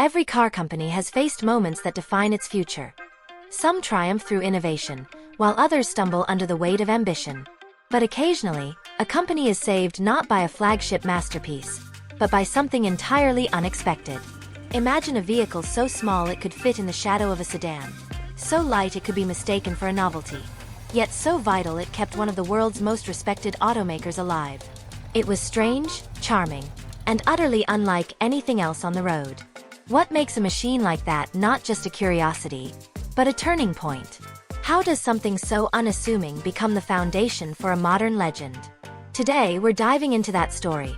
Every car company has faced moments that define its future. Some triumph through innovation, while others stumble under the weight of ambition. But occasionally, a company is saved not by a flagship masterpiece, but by something entirely unexpected. Imagine a vehicle so small it could fit in the shadow of a sedan, so light it could be mistaken for a novelty, yet so vital it kept one of the world's most respected automakers alive. It was strange, charming, and utterly unlike anything else on the road. What makes a machine like that not just a curiosity, but a turning point? How does something so unassuming become the foundation for a modern legend? Today we're diving into that story.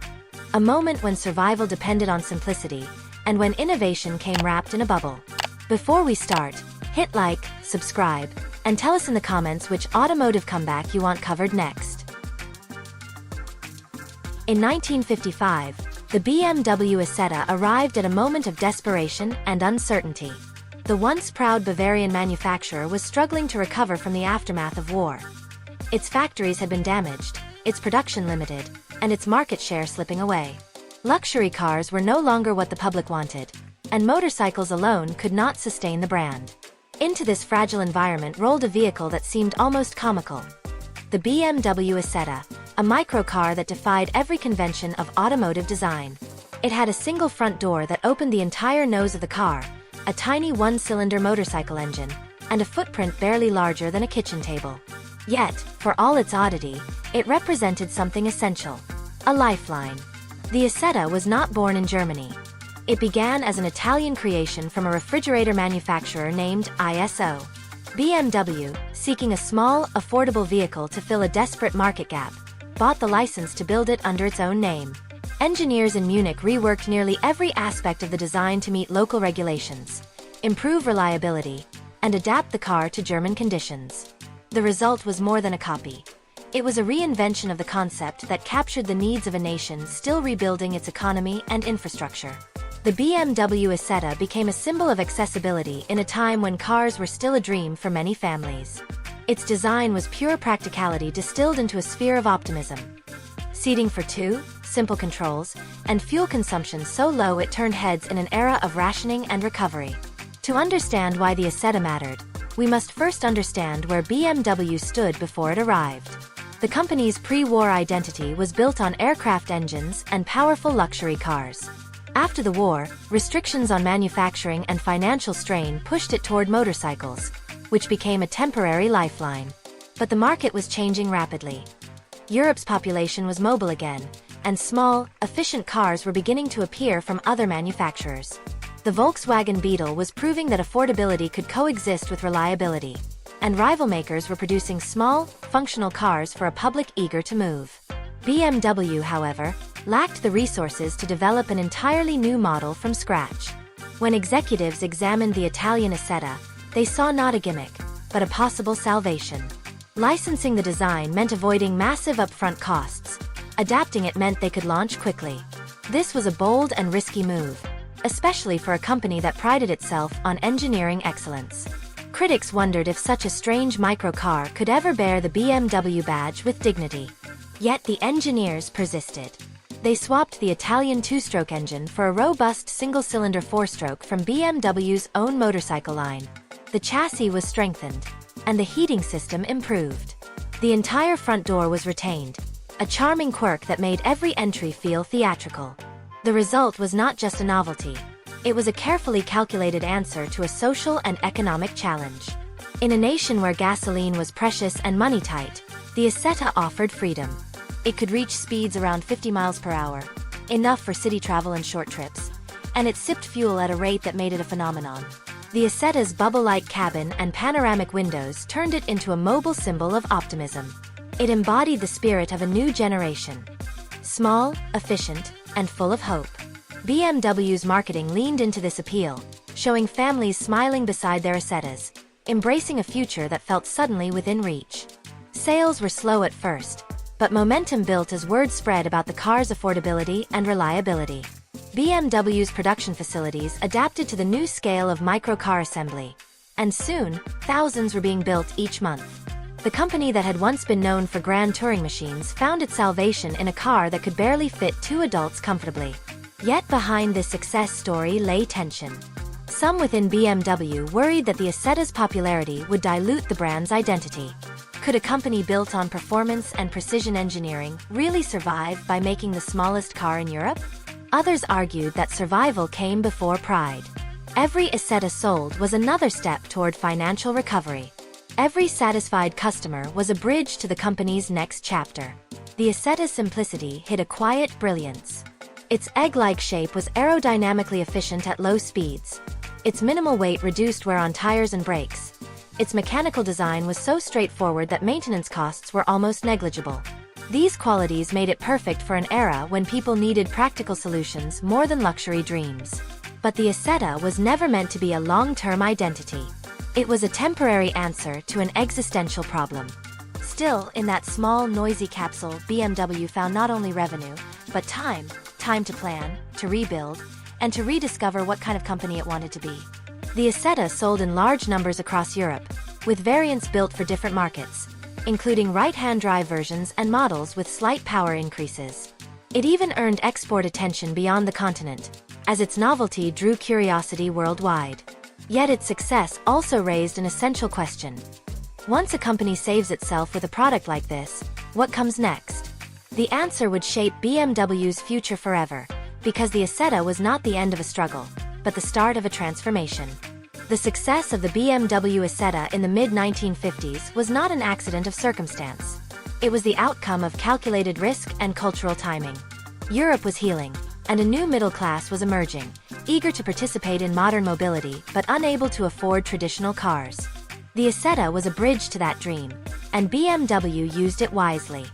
A moment when survival depended on simplicity, and when innovation came wrapped in a bubble. Before we start, hit like, subscribe, and tell us in the comments which automotive comeback you want covered next. In 1955, the BMW Isetta arrived at a moment of desperation and uncertainty. The once proud Bavarian manufacturer was struggling to recover from the aftermath of war. Its factories had been damaged, its production limited, and its market share slipping away. Luxury cars were no longer what the public wanted, and motorcycles alone could not sustain the brand. Into this fragile environment rolled a vehicle that seemed almost comical. The BMW Isetta, a microcar that defied every convention of automotive design. It had a single front door that opened the entire nose of the car, a tiny one-cylinder motorcycle engine, and a footprint barely larger than a kitchen table. Yet, for all its oddity, it represented something essential: a lifeline. The Isetta was not born in Germany. It began as an Italian creation from a refrigerator manufacturer named ISO. BMW, seeking a small, affordable vehicle to fill a desperate market gap, bought the license to build it under its own name. Engineers in Munich reworked nearly every aspect of the design to meet local regulations, improve reliability, and adapt the car to German conditions. The result was more than a copy. It was a reinvention of the concept that captured the needs of a nation still rebuilding its economy and infrastructure. The BMW Isetta became a symbol of accessibility in a time when cars were still a dream for many families. Its design was pure practicality distilled into a sphere of optimism. Seating for two, simple controls, and fuel consumption so low it turned heads in an era of rationing and recovery. To understand why the Isetta mattered, we must first understand where BMW stood before it arrived. The company's pre-war identity was built on aircraft engines and powerful luxury cars. After the war, restrictions on manufacturing and financial strain pushed it toward motorcycles, which became a temporary lifeline. But the market was changing rapidly. Europe's population was mobile again, and small, efficient cars were beginning to appear from other manufacturers. The Volkswagen Beetle was proving that affordability could coexist with reliability, and rival makers were producing small, functional cars for a public eager to move. BMW, however, lacked the resources to develop an entirely new model from scratch. When executives examined the Italian Isetta, they saw not a gimmick, but a possible salvation. Licensing the design meant avoiding massive upfront costs. Adapting it meant they could launch quickly. This was a bold and risky move, especially for a company that prided itself on engineering excellence. Critics wondered if such a strange microcar could ever bear the BMW badge with dignity. Yet the engineers persisted. They swapped the Italian two-stroke engine for a robust single-cylinder four-stroke from BMW's own motorcycle line. The chassis was strengthened, and the heating system improved. The entire front door was retained, a charming quirk that made every entry feel theatrical. The result was not just a novelty. It was a carefully calculated answer to a social and economic challenge. In a nation where gasoline was precious and money tight, the Isetta offered freedom. It could reach speeds around 50 miles per hour, enough for city travel and short trips, and it sipped fuel at a rate that made it a phenomenon. The Isetta's bubble-like cabin and panoramic windows turned it into a mobile symbol of optimism. It embodied the spirit of a new generation. Small, efficient, and full of hope. BMW's marketing leaned into this appeal, showing families smiling beside their Isettas, embracing a future that felt suddenly within reach. Sales were slow at first, but momentum built as word spread about the car's affordability and reliability. BMW's production facilities adapted to the new scale of microcar assembly, and soon, thousands were being built each month. The company that had once been known for grand touring machines found its salvation in a car that could barely fit two adults comfortably. Yet behind this success story lay tension. Some within BMW worried that the Isetta's popularity would dilute the brand's identity. Could a company built on performance and precision engineering really survive by making the smallest car in Europe? Others argued that survival came before pride. Every Isetta sold was another step toward financial recovery. Every satisfied customer was a bridge to the company's next chapter. The Isetta's simplicity hid a quiet brilliance. Its egg-like shape was aerodynamically efficient at low speeds. Its minimal weight reduced wear on tires and brakes. Its mechanical design was so straightforward that maintenance costs were almost negligible. These qualities made it perfect for an era when people needed practical solutions more than luxury dreams. But the Isetta was never meant to be a long-term identity. It was a temporary answer to an existential problem. Still, in that small, noisy capsule, BMW found not only revenue, but time to plan, to rebuild, and to rediscover what kind of company it wanted to be. The Isetta sold in large numbers across Europe, with variants built for different markets, including right-hand drive versions and models with slight power increases. It even earned export attention beyond the continent, as its novelty drew curiosity worldwide. Yet its success also raised an essential question. Once a company saves itself with a product like this, what comes next? The answer would shape BMW's future forever, because the Isetta was not the end of a struggle, but the start of a transformation. The success of the BMW Isetta in the mid-1950s was not an accident of circumstance. It was the outcome of calculated risk and cultural timing. Europe was healing, and a new middle class was emerging, eager to participate in modern mobility but unable to afford traditional cars. The Isetta was a bridge to that dream, and BMW used it wisely.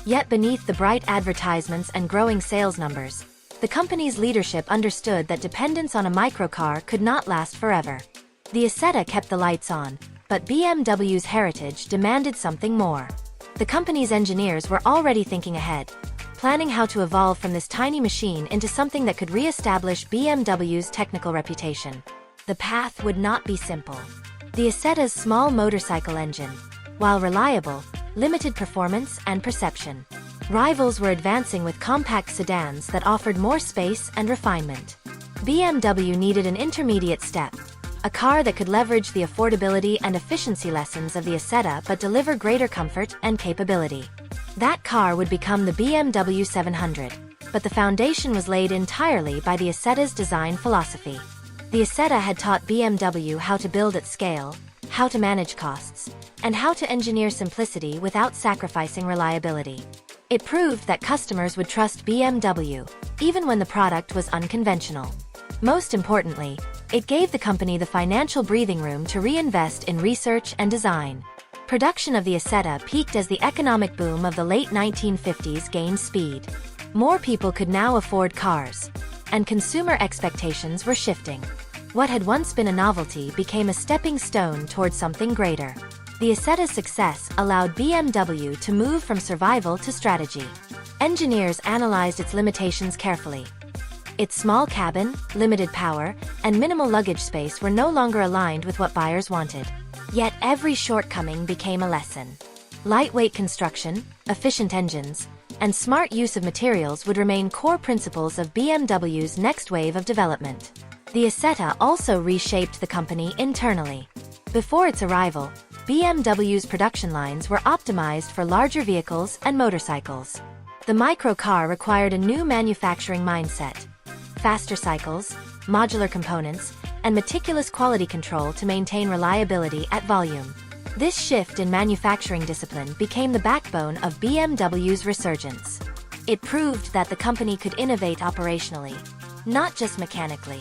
Yet beneath the bright advertisements and growing sales numbers, the company's leadership understood that dependence on a microcar could not last forever. The Isetta kept the lights on, but BMW's heritage demanded something more. The company's engineers were already thinking ahead, planning how to evolve from this tiny machine into something that could re-establish BMW's technical reputation. The path would not be simple. The Isetta's small motorcycle engine, while reliable, limited performance and perception. Rivals were advancing with compact sedans that offered more space and refinement. BMW needed an intermediate step, a car that could leverage the affordability and efficiency lessons of the Isetta but deliver greater comfort and capability. That car would become the BMW 700, but the foundation was laid entirely by the Isetta's design philosophy. The Isetta had taught BMW how to build at scale, how to manage costs, and how to engineer simplicity without sacrificing reliability. It proved that customers would trust BMW, even when the product was unconventional. Most importantly, it gave the company the financial breathing room to reinvest in research and design. Production of the Isetta peaked as the economic boom of the late 1950s gained speed. More people could now afford cars, and consumer expectations were shifting. What had once been a novelty became a stepping stone toward something greater. The Isetta's success allowed BMW to move from survival to strategy. Engineers analyzed its limitations carefully. Its small cabin, limited power, and minimal luggage space were no longer aligned with what buyers wanted. Yet every shortcoming became a lesson. Lightweight construction, efficient engines, and smart use of materials would remain core principles of BMW's next wave of development. The Isetta also reshaped the company internally. Before its arrival, BMW's production lines were optimized for larger vehicles and motorcycles. The microcar required a new manufacturing mindset: faster cycles, modular components, and meticulous quality control to maintain reliability at volume. This shift in manufacturing discipline became the backbone of BMW's resurgence. It proved that the company could innovate operationally, not just mechanically.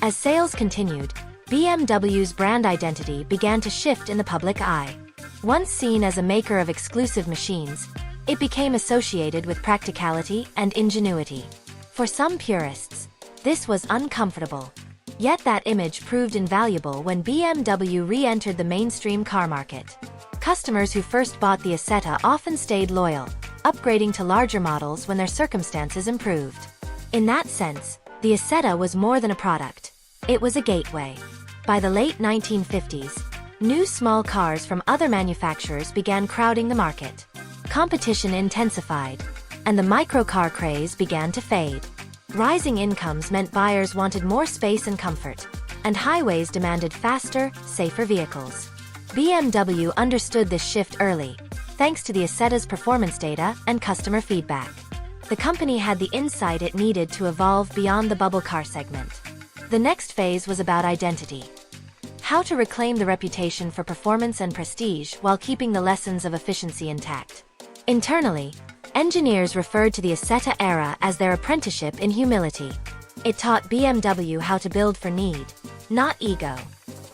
As sales continued, BMW's brand identity began to shift in the public eye. Once seen as a maker of exclusive machines, it became associated with practicality and ingenuity. For some purists, this was uncomfortable. Yet that image proved invaluable when BMW re-entered the mainstream car market. Customers who first bought the Isetta often stayed loyal, upgrading to larger models when their circumstances improved. In that sense, the Isetta was more than a product. It was a gateway. By the late 1950s, new small cars from other manufacturers began crowding the market. Competition intensified, and the microcar craze began to fade. Rising incomes meant buyers wanted more space and comfort, and highways demanded faster, safer vehicles. BMW understood this shift early, thanks to the Isetta's performance data and customer feedback. The company had the insight it needed to evolve beyond the bubble car segment. The next phase was about identity. How to reclaim the reputation for performance and prestige while keeping the lessons of efficiency intact. Internally, engineers referred to the Isetta era as their apprenticeship in humility. It taught BMW how to build for need, not ego.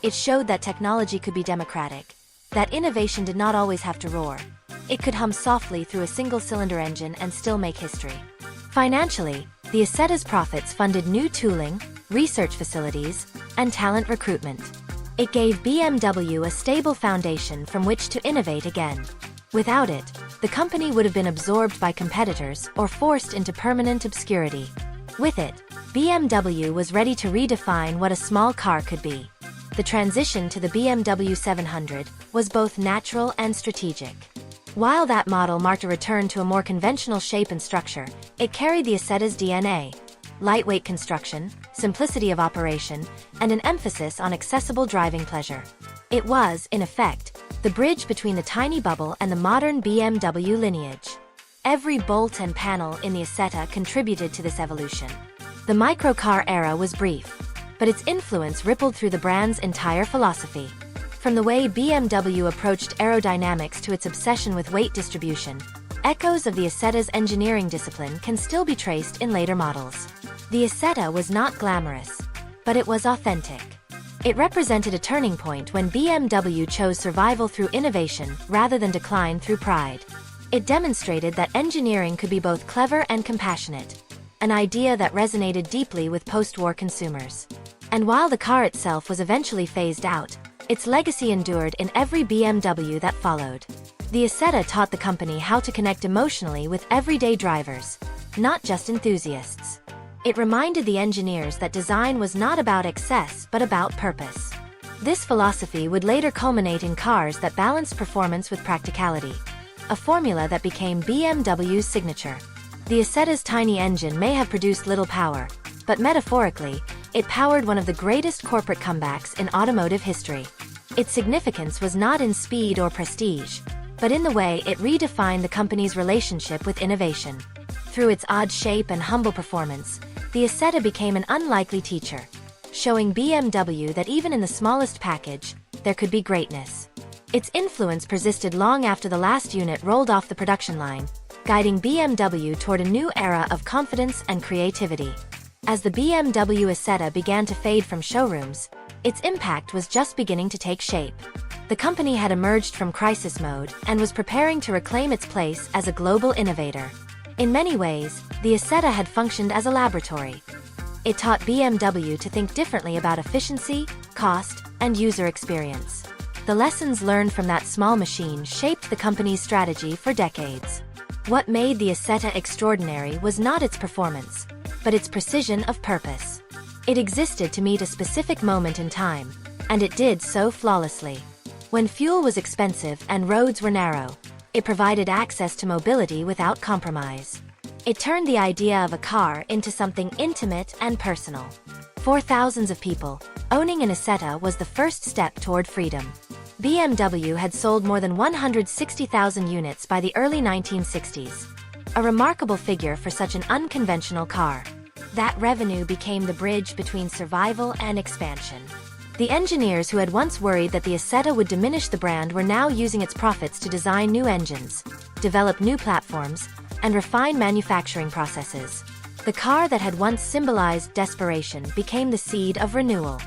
It showed that technology could be democratic, that innovation did not always have to roar. It could hum softly through a single-cylinder engine and still make history. Financially, the Isetta's profits funded new tooling, research facilities, and talent recruitment. It gave BMW a stable foundation from which to innovate again. Without it, the company would have been absorbed by competitors or forced into permanent obscurity. With it, BMW was ready to redefine what a small car could be. The transition to the BMW 700 was both natural and strategic. While that model marked a return to a more conventional shape and structure, it carried the Isetta's DNA: lightweight construction, simplicity of operation, and an emphasis on accessible driving pleasure. It was, in effect, the bridge between the tiny bubble and the modern BMW lineage. Every bolt and panel in the Isetta contributed to this evolution. The microcar era was brief, but its influence rippled through the brand's entire philosophy. From the way BMW approached aerodynamics to its obsession with weight distribution, echoes of the Isetta's engineering discipline can still be traced in later models. The Isetta was not glamorous, but it was authentic. It represented a turning point when BMW chose survival through innovation rather than decline through pride. It demonstrated that engineering could be both clever and compassionate, an idea that resonated deeply with post-war consumers. And while the car itself was eventually phased out, its legacy endured in every BMW that followed. The Isetta taught the company how to connect emotionally with everyday drivers, not just enthusiasts. It reminded the engineers that design was not about excess but about purpose. This philosophy would later culminate in cars that balanced performance with practicality, a formula that became BMW's signature. The Isetta's tiny engine may have produced little power, but metaphorically, it powered one of the greatest corporate comebacks in automotive history. Its significance was not in speed or prestige, but in the way it redefined the company's relationship with innovation. Through its odd shape and humble performance, the Isetta became an unlikely teacher, showing BMW that even in the smallest package, there could be greatness. Its influence persisted long after the last unit rolled off the production line, guiding BMW toward a new era of confidence and creativity. As the BMW Isetta began to fade from showrooms, its impact was just beginning to take shape. The company had emerged from crisis mode and was preparing to reclaim its place as a global innovator. In many ways, the Isetta had functioned as a laboratory. It taught BMW to think differently about efficiency, cost, and user experience. The lessons learned from that small machine shaped the company's strategy for decades. What made the Isetta extraordinary was not its performance, but its precision of purpose. It existed to meet a specific moment in time, and it did so flawlessly. When fuel was expensive and roads were narrow, it provided access to mobility without compromise. It turned the idea of a car into something intimate and personal. For thousands of people, owning an Isetta was the first step toward freedom. BMW had sold more than 160,000 units by the early 1960s. A remarkable figure for such an unconventional car. That revenue became the bridge between survival and expansion. The engineers who had once worried that the Isetta would diminish the brand were now using its profits to design new engines, develop new platforms, and refine manufacturing processes. The car that had once symbolized desperation became the seed of renewal.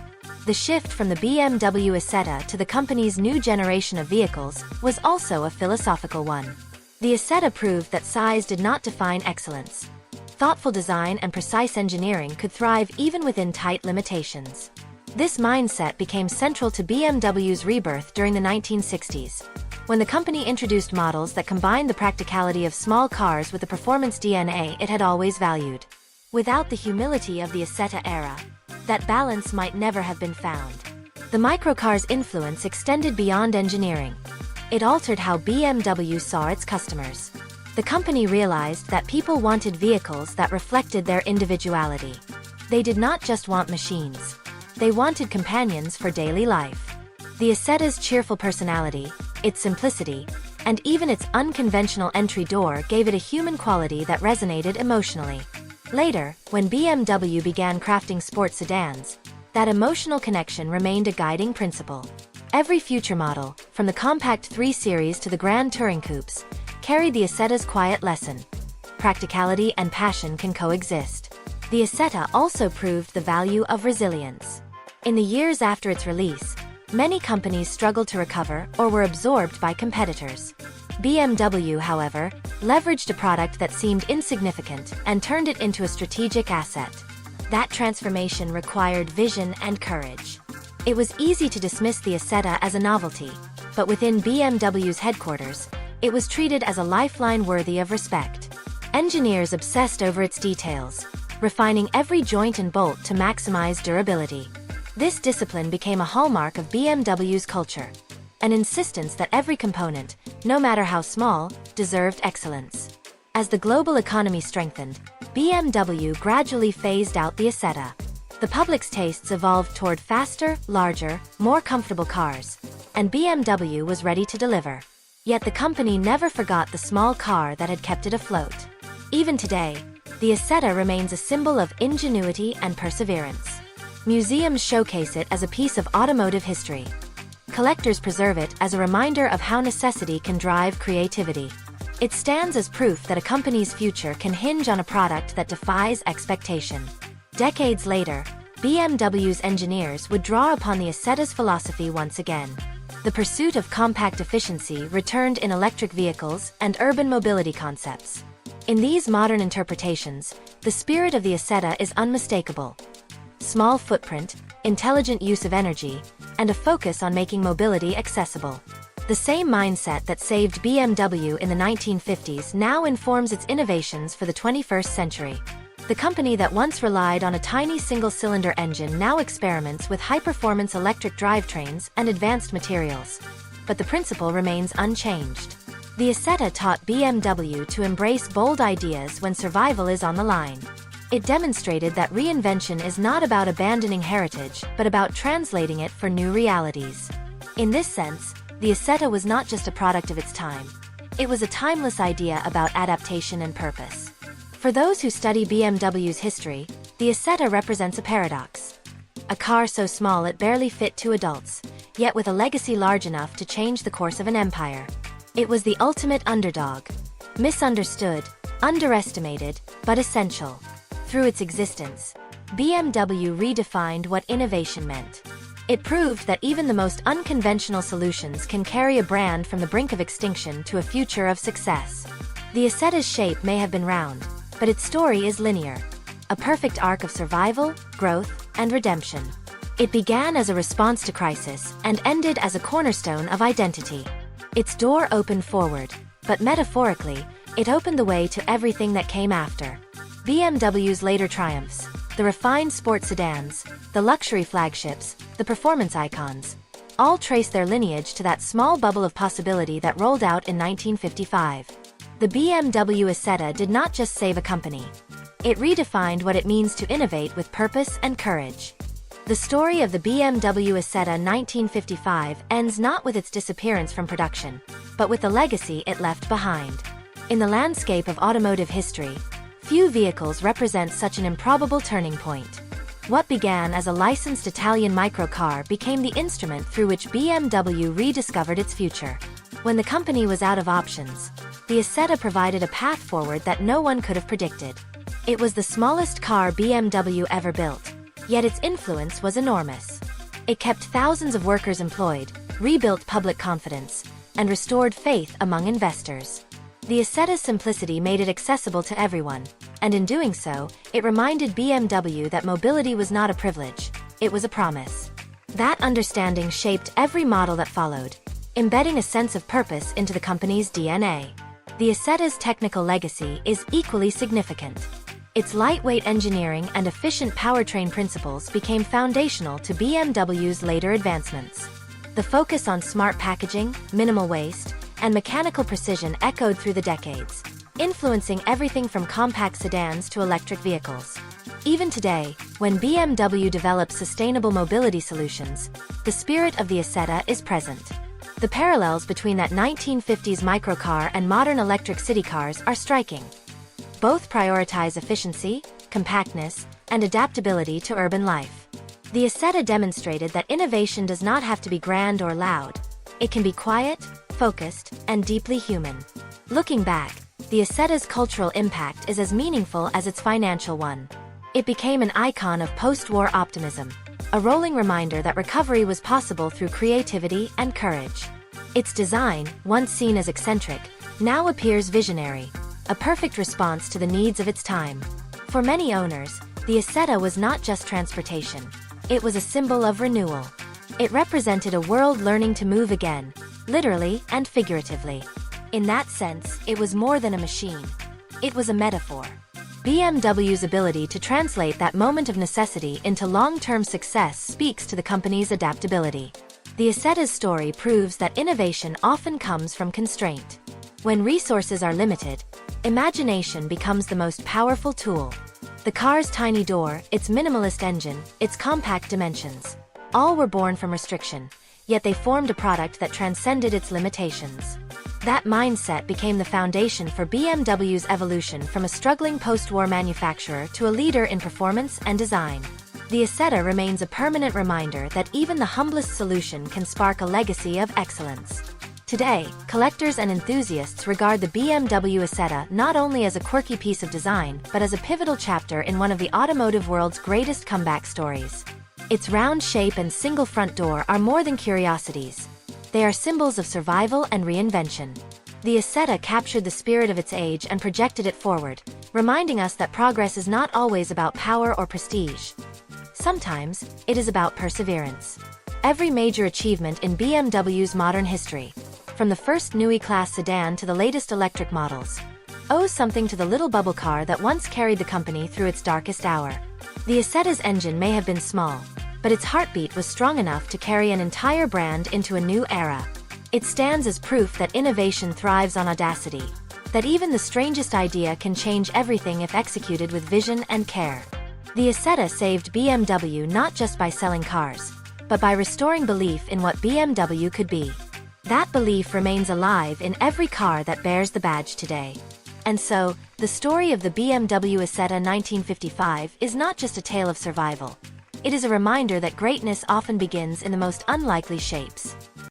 The shift from the BMW Isetta to the company's new generation of vehicles was also a philosophical one. The Isetta proved that size did not define excellence. Thoughtful design and precise engineering could thrive even within tight limitations. This mindset became central to BMW's rebirth during the 1960s, when the company introduced models that combined the practicality of small cars with the performance DNA it had always valued. Without the humility of the Isetta era, that balance might never have been found. The microcar's influence extended beyond engineering. It altered how BMW saw its customers. The company realized that people wanted vehicles that reflected their individuality. They did not just want machines. They wanted companions for daily life. The Isetta's cheerful personality, its simplicity, and even its unconventional entry door gave it a human quality that resonated emotionally. Later, when BMW began crafting sports sedans, that emotional connection remained a guiding principle. Every future model, from the compact 3 Series to the Grand Touring Coupes, carried the Isetta's quiet lesson. Practicality and passion can coexist. The Isetta also proved the value of resilience. In the years after its release, many companies struggled to recover or were absorbed by competitors. BMW, however, leveraged a product that seemed insignificant and turned it into a strategic asset. That transformation required vision and courage. It was easy to dismiss the Isetta as a novelty, but within BMW's headquarters, it was treated as a lifeline worthy of respect. Engineers obsessed over its details, refining every joint and bolt to maximize durability. This discipline became a hallmark of BMW's culture, an insistence that every component, no matter how small, deserved excellence. As the global economy strengthened, BMW gradually phased out the Isetta. The public's tastes evolved toward faster, larger, more comfortable cars, and BMW was ready to deliver. Yet the company never forgot the small car that had kept it afloat. Even today, the Isetta remains a symbol of ingenuity and perseverance. Museums showcase it as a piece of automotive history. Collectors preserve it as a reminder of how necessity can drive creativity. It stands as proof that a company's future can hinge on a product that defies expectation. Decades later, BMW's engineers would draw upon the Isetta's philosophy once again. The pursuit of compact efficiency returned in electric vehicles and urban mobility concepts. In these modern interpretations, the spirit of the Isetta is unmistakable. Small footprint, intelligent use of energy, and a focus on making mobility accessible. The same mindset that saved BMW in the 1950s now informs its innovations for the 21st century. The company that once relied on a tiny single-cylinder engine now experiments with high-performance electric drivetrains and advanced materials. But the principle remains unchanged. The Isetta taught BMW to embrace bold ideas when survival is on the line. It demonstrated that reinvention is not about abandoning heritage, but about translating it for new realities. In this sense, the Isetta was not just a product of its time. It was a timeless idea about adaptation and purpose. For those who study BMW's history, the Isetta represents a paradox. A car so small it barely fit 2 adults, yet with a legacy large enough to change the course of an empire. It was the ultimate underdog. Misunderstood, underestimated, but essential. Through its existence, BMW redefined what innovation meant. It proved that even the most unconventional solutions can carry a brand from the brink of extinction to a future of success. The Isetta's shape may have been round, but its story is linear. A perfect arc of survival, growth, and redemption. It began as a response to crisis and ended as a cornerstone of identity. Its door opened forward, but metaphorically, it opened the way to everything that came after. BMW's later triumphs, the refined sports sedans, the luxury flagships, the performance icons, all trace their lineage to that small bubble of possibility that rolled out in 1955. The BMW Isetta did not just save a company. It redefined what it means to innovate with purpose and courage. The story of the BMW Isetta 1955 ends not with its disappearance from production, but with the legacy it left behind. In the landscape of automotive history, few vehicles represent such an improbable turning point. What began as a licensed Italian microcar became the instrument through which BMW rediscovered its future. When the company was out of options, the Isetta provided a path forward that no one could have predicted. It was the smallest car BMW ever built, yet its influence was enormous. It kept thousands of workers employed, rebuilt public confidence, and restored faith among investors. The Isetta's simplicity made it accessible to everyone, and in doing so, it reminded BMW that mobility was not a privilege, it was a promise. That understanding shaped every model that followed, embedding a sense of purpose into the company's DNA. The Isetta's technical legacy is equally significant. Its lightweight engineering and efficient powertrain principles became foundational to BMW's later advancements. The focus on smart packaging, minimal waste, and mechanical precision echoed through the decades, influencing everything from compact sedans to electric vehicles. Even today, when BMW develops sustainable mobility solutions, the spirit of the Isetta is present. The parallels between that 1950s microcar and modern electric city cars are striking. Both prioritize efficiency, compactness, and adaptability to urban life. The Isetta demonstrated that innovation does not have to be grand or loud. It can be quiet, focused, and deeply human. Looking back, the Isetta's cultural impact is as meaningful as its financial one. It became an icon of post-war optimism, a rolling reminder that recovery was possible through creativity and courage. Its design, once seen as eccentric, now appears visionary, a perfect response to the needs of its time. For many owners, the Isetta was not just transportation. It was a symbol of renewal. It represented a world learning to move again, literally and figuratively. In that sense, it was more than a machine. It was a metaphor. BMW's ability to translate that moment of necessity into long-term success speaks to the company's adaptability. The Isetta's story proves that innovation often comes from constraint. When resources are limited, imagination becomes the most powerful tool. The car's tiny door, its minimalist engine, its compact dimensions, all were born from restriction, yet they formed a product that transcended its limitations. That mindset became the foundation for BMW's evolution from a struggling post-war manufacturer to a leader in performance and design. The Isetta remains a permanent reminder that even the humblest solution can spark a legacy of excellence. Today, collectors and enthusiasts regard the BMW Isetta not only as a quirky piece of design, but as a pivotal chapter in one of the automotive world's greatest comeback stories. Its round shape and single front door are more than curiosities. They are symbols of survival and reinvention. The Isetta captured the spirit of its age and projected it forward, reminding us that progress is not always about power or prestige. Sometimes, it is about perseverance. Every major achievement in BMW's modern history, from the first Neue-Class sedan to the latest electric models, owes something to the little bubble car that once carried the company through its darkest hour. The Isetta's engine may have been small, but its heartbeat was strong enough to carry an entire brand into a new era. It stands as proof that innovation thrives on audacity, that even the strangest idea can change everything if executed with vision and care. The Isetta saved BMW not just by selling cars, but by restoring belief in what BMW could be. That belief remains alive in every car that bears the badge today. And so, the story of the BMW Isetta 1955 is not just a tale of survival. It is a reminder that greatness often begins in the most unlikely shapes.